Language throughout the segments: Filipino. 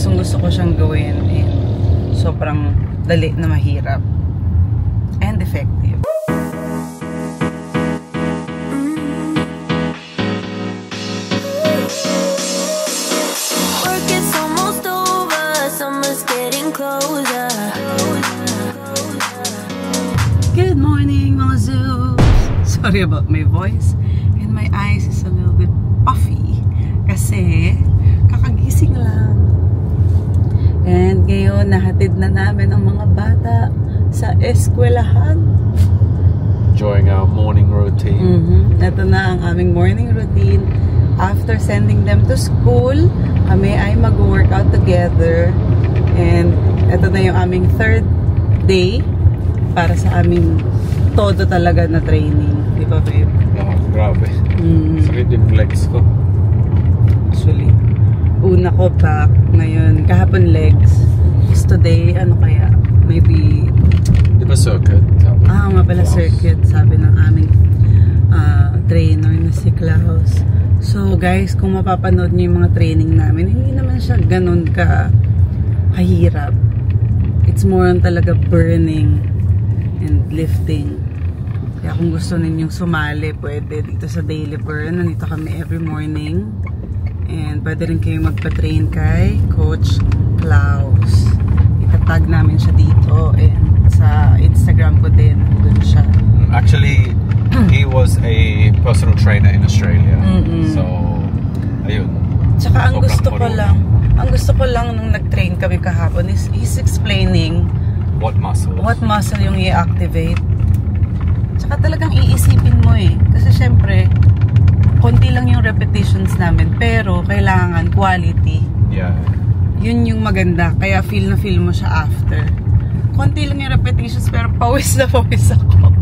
Gustong-gusto ko siyang gawin. Sobrang dali na mahirap. And effective. Work is almost over, summer's getting closer. Good morning, mga Zoos! Sorry about my voice. And my eyes is a little bit puffy. Kasi, kakagising lang. And ngayon, nahatid na namin ang mga bata sa eskwelahan. Enjoying our morning routine. Ito na ang aming morning routine. After sending them to school, kami ay mag-workout together. And ito na yung aming third day para sa aming todo talaga na training. Di ba, babe? Oh, grabe. Sakit yung legs ko. Actually, una ko back, ngayon, kahapon legs. Today, ano kaya? Maybe... Di ba circuit? Nga pala circuit, sabi ng aming trainer na si Klaus. So guys, kung mapapanood niyo yung mga training namin, hindi naman siya ganun ka kahirap. It's more on talaga burning and lifting. Kaya kung gusto ninyong sumali, pwede dito sa Daily Burn. Nandito kami every morning. And pwede rin kayong magpa-train kay Coach Klaus. Itatag namin siya dito. And sa Instagram ko din, doon siya. Actually, he was a personal trainer in Australia. So, ayun. Tsaka ang gusto ko lang nung nag-train kami kahapon is he's explaining what muscle yung i-activate. Tsaka talagang iisipin mo kasi syempre konti lang yung repetitions namin pero kailangan quality. Yeah. Yun yung maganda kaya feel mo siya after. Konti lang yung repetitions pero pawis na pawis ako.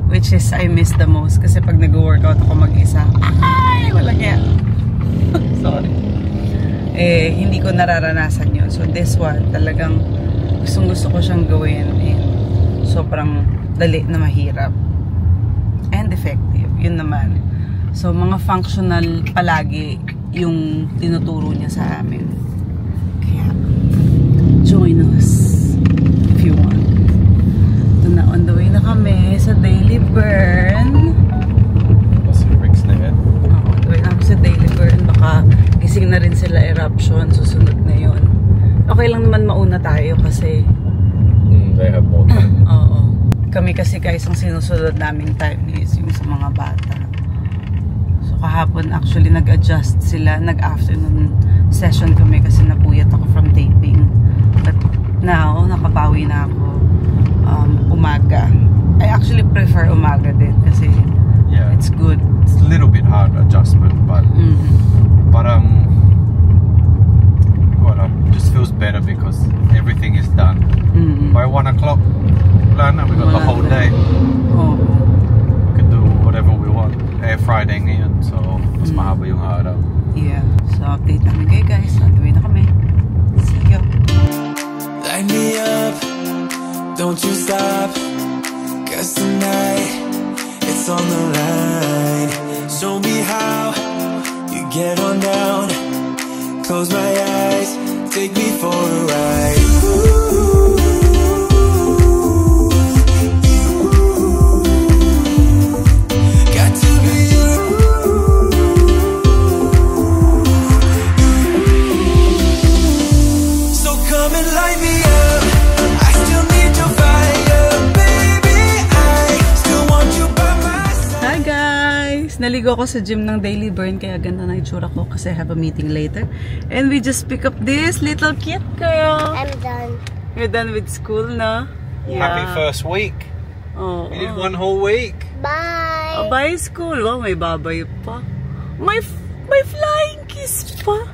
Which is I miss the most kasi pag nag-workout ako mag-isa, ay walang yan. Sorry. Hindi ko nararanasan yun. So this one talagang gustong-gusto ko siyang gawin. Sobrang dali na mahirap. And effective. Yun naman. So mga functional palagi yung tinuturo niya sa amin. Kaya join us if you want. Ito na, on the way na kami sa Daily Burn. Si Rick's na yan. On the way na kami sa Daily Burn. Baka gising na rin sila eruption. Susunod na yun. Okay lang naman mauna tayo kasi they have more time. oo. Kami kasi guys, ang sinusunod naming time is yung sa mga bata. So kahapon actually nag-adjust sila. Nag-afternoon session kami kasi napuyat ako from taping. But now, nakabawi na ako umaga. I actually prefer umaga din kasi it's good. It's a little bit hard adjustment but parang just feels better because everything is done. By 1 o'clock plan and we got the whole day. We can do whatever we want. Air Friday ngayon so mas mahaba yung araw. Yeah. So update namin kayo guys. Natuloy na kami. See you. Light me up, don't you stop, 'cause tonight it's on the line. Show me how you get on down. Close my eyes, take me for a ride. Got to be you. So come and light me up. I still need your fire, baby. I still want you by my side. Hi guys! Naligo ako sa gym ng Daily Burn kaya ganda na itsura ko kasi I have a meeting later. And we just pick up this little cute girl. I'm done. You're done with school, no? Happy first week. Oh, You did 1 whole week. Bye. Bye school. Oh, may babay pa. May flying kiss pa.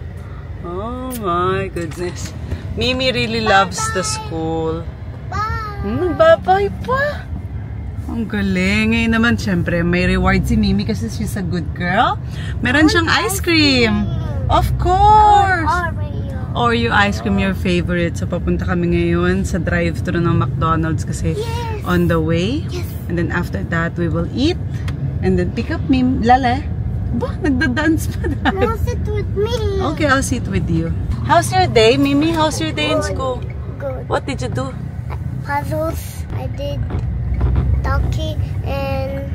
Oh my goodness. Mimi really loves the school. Bye. Babay pa. Ang galing. Ngayon naman, syempre, may reward si Mimi kasi she's a good girl. Meron siyang ice cream. Of course! Oreo ice cream, your favorite. So, papunta kami ngayon sa drive-thru ng McDonald's kasi on the way. And then after that, we will eat. And then pick up Mimi. Lale? Ba, nagda-dance pa dahil. No, sit with me. Okay, I'll sit with you. How's your day, Mimi? How's your day in school? Good. What did you do? Puzzles. I did donkey and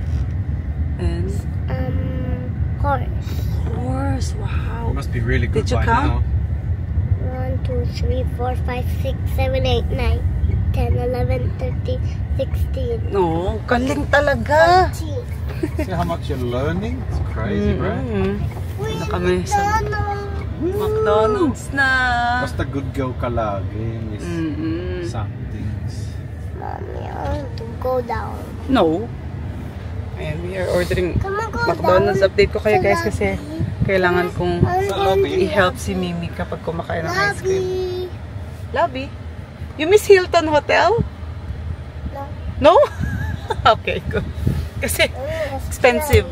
horse. Horse, wow. It must be really good Did you by count? now. 1, 2, 3, 4, 5, 6, 7, 8, 9, 10, 11, 13, 16. No, galing talaga. 17. See how much you're learning? It's crazy, right? Na kami sa McDonald's na. Basta good girl ka lagi. Miss some things. Mommy, I want to go down. No. Ayan, we are ordering Come on, go McDonald's. down. Update ko kayo guys kasi kailangan kong Sa lobby. i-help si Mimi kapag kumakain ng ice cream. Lobby. Lobby? You miss Hilton Hotel? No. No? Okay, good. Kasi expensive.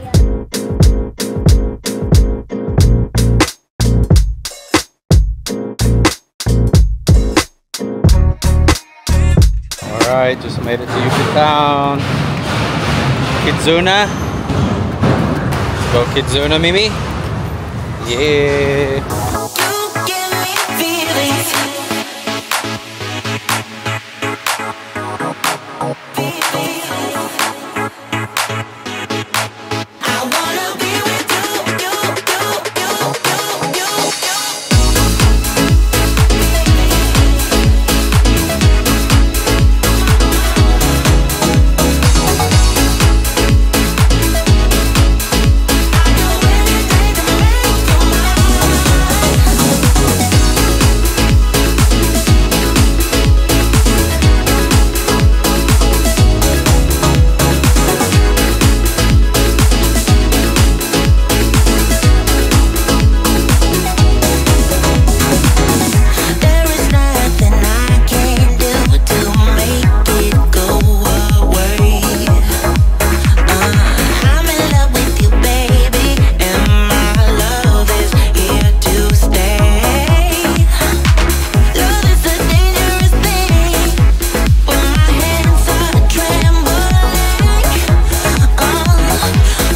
Alright, just made it to Yucatan. Kidzuna. Go Kidzuna, Mimi. Yeah. You give me feelings. I wanna be with you, you. There is nothing I can do to make it go away. I'm in love with you, baby, and my love is here to stay. Love is a dangerous thing when my hands are trembling.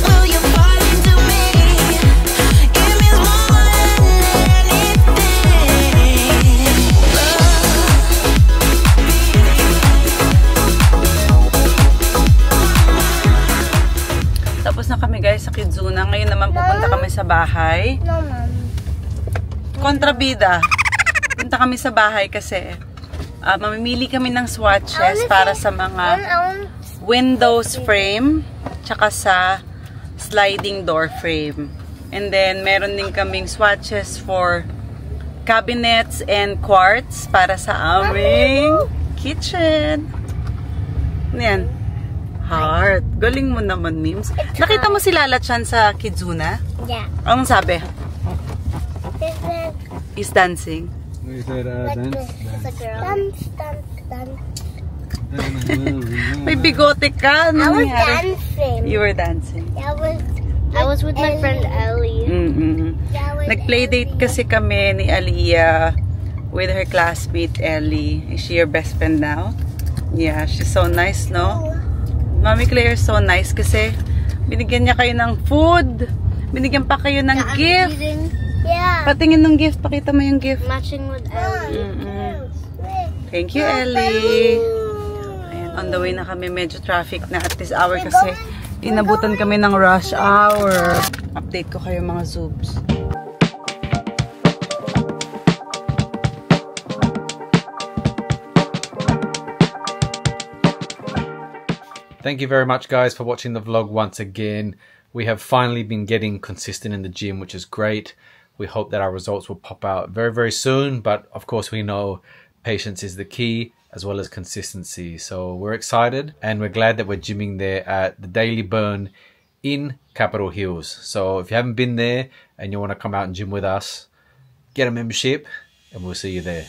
Will you fall into me? Give me more than anything. Tapos na kami guys sa Kidzuna. Ngayon naman pupunta kami sa bahay. No, Mom. Kontrabida. Punta kami sa bahay kasi mamimili kami ng swatches para sa mga windows frame tsaka sa sliding door frame. And then meron din kaming swatches for cabinets and quartz para sa aming kitchen. Ano yan? Heart. Galing mo naman, Mims. Nakita mo si Lala Chan sa Kidzuna? Yeah. Anong sabi? This is He's dancing. We said like dance. this. It's a girl. Dance, dance, dance. May bigote ka. I Ano was nangyari? dancing. You were dancing. I was with my friend Ellie. Nag-playdate kasi kami ni Aliyah with her classmate Ellie. Is she your best friend now? Yeah, she's so nice, no? Mami Claire is so nice kasi binigyan niya kayo ng food. Binigyan pa kayo ng gift. Yeah. Patingin ng gift. Pakita mo yung gift. Matching with Ellie. Thank you, Ellie. Ayan, on the way na kami. Medyo traffic na at this hour kasi inabutan kami ng rush hour. Update ko kayo mga zoobs. Thank you very much, guys, for watching the vlog once again. We have finally been getting consistent in the gym, which is great. We hope that our results will pop out very, very soon. But of course, we know patience is the key, as well as consistency. So we're excited and we're glad that we're gymming there at the Daily Burn in Capitol Hills. So if you haven't been there and you want to come out and gym with us, get a membership and we'll see you there.